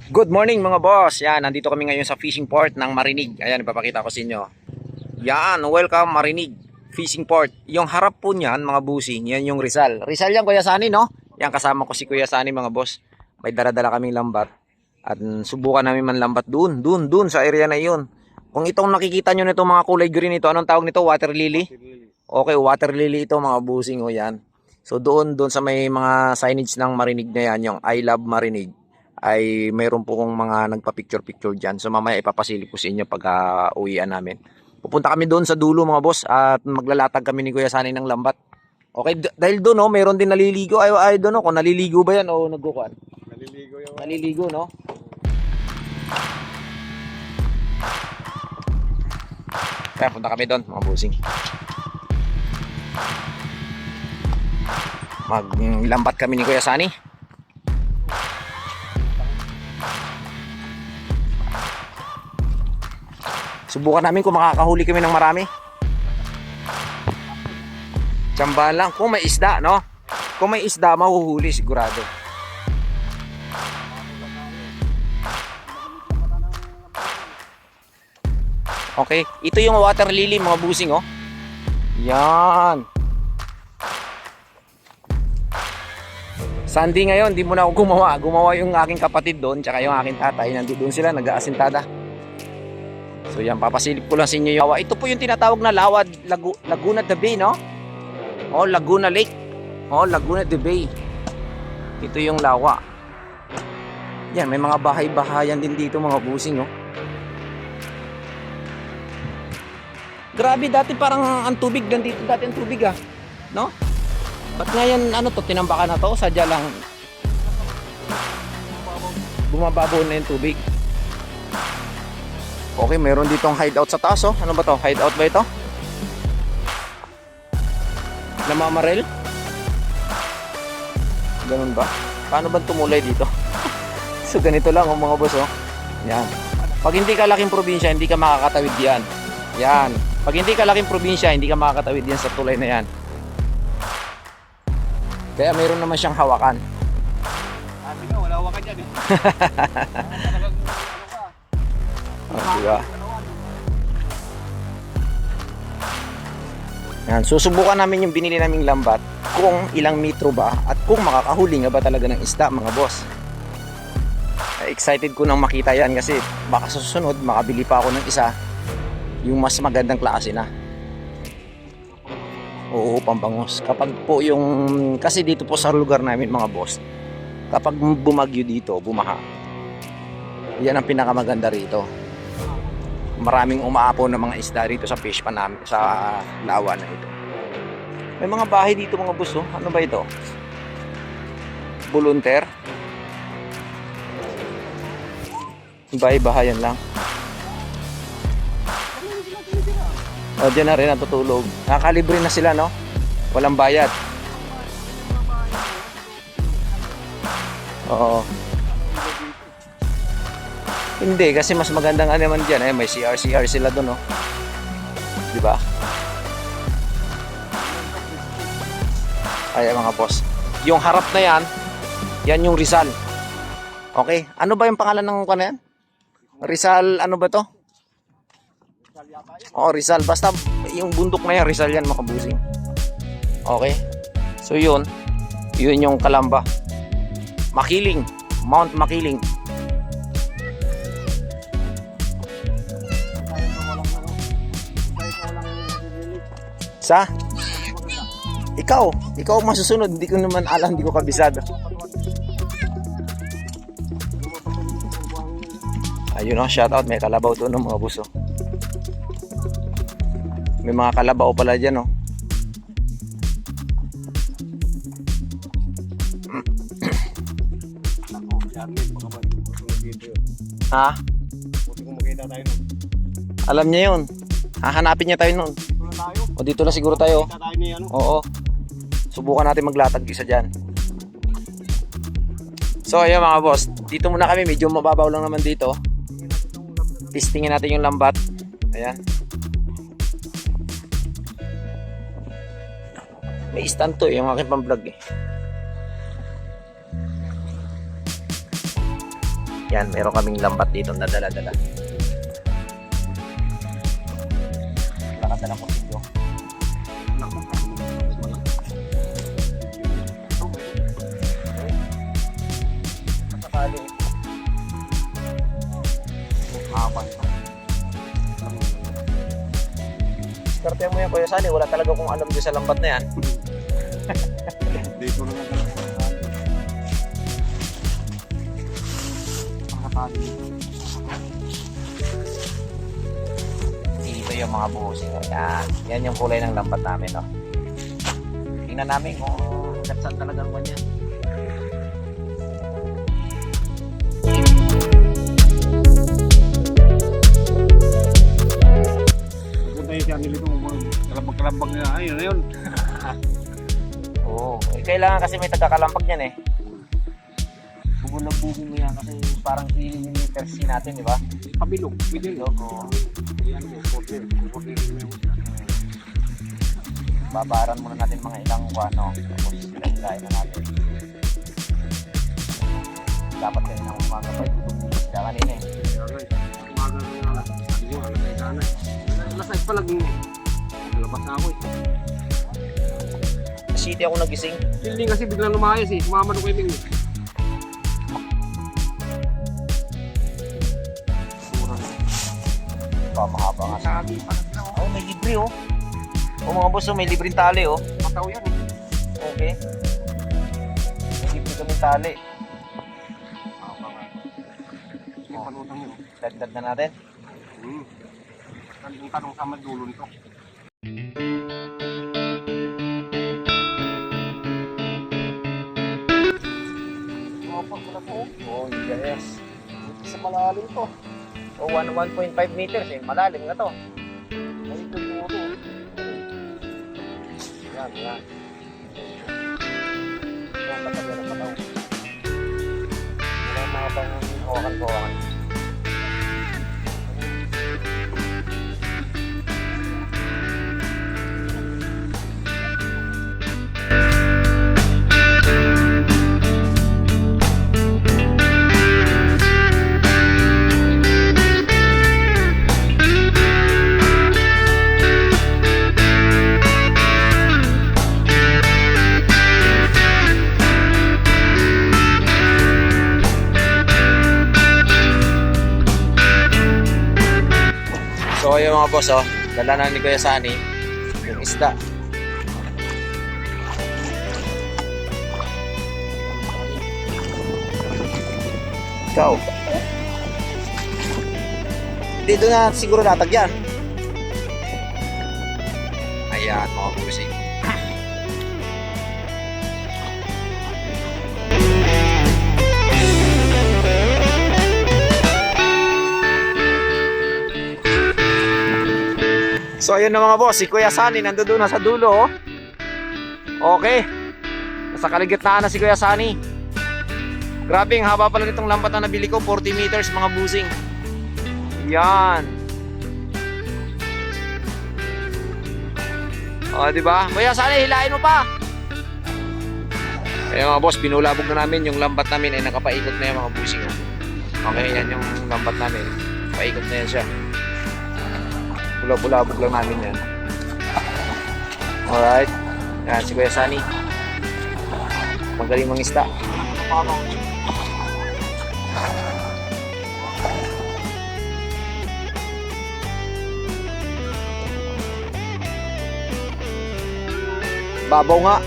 Good morning mga boss. Yan, nandito kami ngayon sa fishing port ng Marinig. Ayan, ipapakita ko sa inyo. Yan, welcome Marinig Fishing Port. Yung harap po niyan, mga busing, yan yung Rizal. Rizal yan, Kuya Sani, no? Yan, kasama ko si Kuya Sani, mga boss. May dala-dala kaming lambat. At subukan namin manlambat dun sa area na yun. Kung itong nakikita nyo nito mga kulay green ito, anong tawag nito? Water lily? Okay, water lily ito mga busing, o yan. So doon sa may mga signage ng Marinig na yan, yung I Love Marinig, ay mayroon po kong mga nagpa-picture dyan. So mamaya ipapasilip ko sa inyo pag uwian namin. Pupunta kami doon sa dulo mga boss at maglalatag kami ni Kuya Sani ng lambat. Okay, dahil doon no, mayroon din naliligo. Ay doon no, kung naliligo ba yan o nagkukuan? Naliligo yung Naliligo no. Kaya punta kami doon mga busing. Maglambat kami ni Kuya Sani. Subukan namin kung makakahuli kami ng marami. Tsambahan lang kung may isda, no? Kung may isda, mahuhuli sigurado. Okay, ito yung water lily mga busing, oh. Yan. Sunday ngayon, di muna ako gumawa. Gumawa yung aking kapatid doon, tsaka yung aking tatay. Nandoon sila, nag-aasintada. So yan, papasilip ko lang sa inyo yung lawa. Ito po yung tinatawag na Lawad, Laguna de Bay, no? O, Laguna Lake. O, Laguna de Bay. Ito yung lawa. Yan, may mga bahay-bahayan din dito mga busing, oh. Grabe, dati parang ang tubig nandito. Dati ang tubig, ah. No? Ba't ngayon, ano to, tinambakan na to? Sadya lang bumababaw na yung tubig. Okay, mayroon ditong hideout sa taas, oh. Ano ba to? Hideout ba ito? Namamarel? Ganun ba? Paano ba tumulay dito? So ganito lang, oh, mga boss, oh. Yan. Pag hindi ka laking probinsya, hindi ka makakatawid yan. Yan. Pag hindi ka laking probinsya, hindi ka makakatawid yan sa tulay na yan. Kaya mayroon naman siyang hawakan. sabi nga, wala hawakan dyan eh. Oh, diba? Yan, susubukan namin yung binili naming lambat kung ilang metro ba at kung makakahuli nga ba talaga ng isda mga boss. Excited ko nang makita yan kasi baka sa susunod makabili pa ako ng isa yung mas magandang klase na. Oo, pambangos. Kapag po yung, kasi dito po sa lugar namin mga boss, kapag bumagyo dito, bumaha, yan ang pinakamaganda rito. Maraming umaapaw ng mga isda rito sa fish pan namin, sa lawa na ito. May mga bahay dito mga boss, oh. Ano ba ito? Volunteer? Bahay-bahayan lang. O, dyan na rin natutulog. Nakakalibre na sila, no? Walang bayad. Oo. Hindi, kasi mas magandang ano naman dyan. May CR sila doon, no? Diba? Ay, mga boss. Yung harap na yan, yan yung Rizal. Okay? Ano ba yung pangalan ng ano yan? Rizal, ano ba to? Oo, Rizal. Basta yung bundok na yan, Rizal yan, makabusing. Okay? So yun yung Kalamba. Makiling. Mount Makiling. Sa? Ikaw masusunod. Hindi ko naman alam, hindi ko kabisado. Ayun o, shoutout. May kalabaw to ng mga buso. May mga kalabaw pala dyan, oh. Ha? Alam niya yun. Hahanapin niya tayo nun. O dito na siguro tayo. Oo. Subukan natin maglatag isa dyan. So ayun mga boss, dito muna kami. Medyo mababaw lang naman dito. Testingin natin yung lambat. Ayan. May stand to, yung aking pang vlog eh. Yan, meron kaming lambat dito na dala-dala. Nakadala ko video. Masakali. Apat. Diskarte mo yan, Kuya Sani. Wala talaga kung alam din sa lambat na yan. Dito na nga talaga. Dito yung mga buhosing. Yan. Yan yung kulay ng lambat namin, no? Tingnan namin kung hanggang saan talagang kwan yan. Punta yung channel ito. Kalambag-kalambag na. Ayun na yun. Oo. Eh, kailangan kasi may taga-kalampag yan eh. Bubulong-bugin mo yan kasi parang millimeters natin, di ba? Kabilog. Kabilog. Oo. Yan mo. Porter. Porter mo yun. Babaran muna natin mga ilang ano. Tapos pinagkain na natin. Dapat kayo nang umaga pa yung isda kanina eh. Umaga na alas. Sabi ko, alas ay sana. Alas ay palag mo. Nalabas na ako eh. City ako nagising. Feeling kasi biglang lumayas eh. Sumama na ko yung ming. Mahaba nga. Sabi pa na ako. Oh, may libre oh. Oh mga boss, oh, may libreng tali oh. Mataw yan eh. Okay. May libre kaming tali. May panutang yun. Dagdag na natin. Ang tanong sa madulo nito. Kapag mo na po. Oh, yes. Sa malalim to. Oh, 1.5 meters eh. Malalim na to. Ay, ito po ito. Yan, yan. Yan, patagyan ang pataw. Wala mga pang hawakan-hawakan. So ayun mga boss, oh, dala na ni Kuya Sani yung isda. Ikaw. Dito na siguro natagyan. Ayan mga busing. So ayun na mga boss, si Kuya Sani nandoon na sa dulo oh. Okay. Nasa kaligitnaan na si Kuya Sani. Grabe, ang haba pala nitong lambat na nabili ko, 40 meters mga busing. Yan. O, di ba? Kuya Sani, hilain mo pa. Kaya mga boss, pinulabog na namin yung lambat namin ay nakapaikot na yung mga busing. Oh. Okay, yan yung lambat namin. Paikot na yan siya. Bulabog lang namin yan. Alright. Yan, si Kuya Sani. Magaling mangisda. Babaw nga.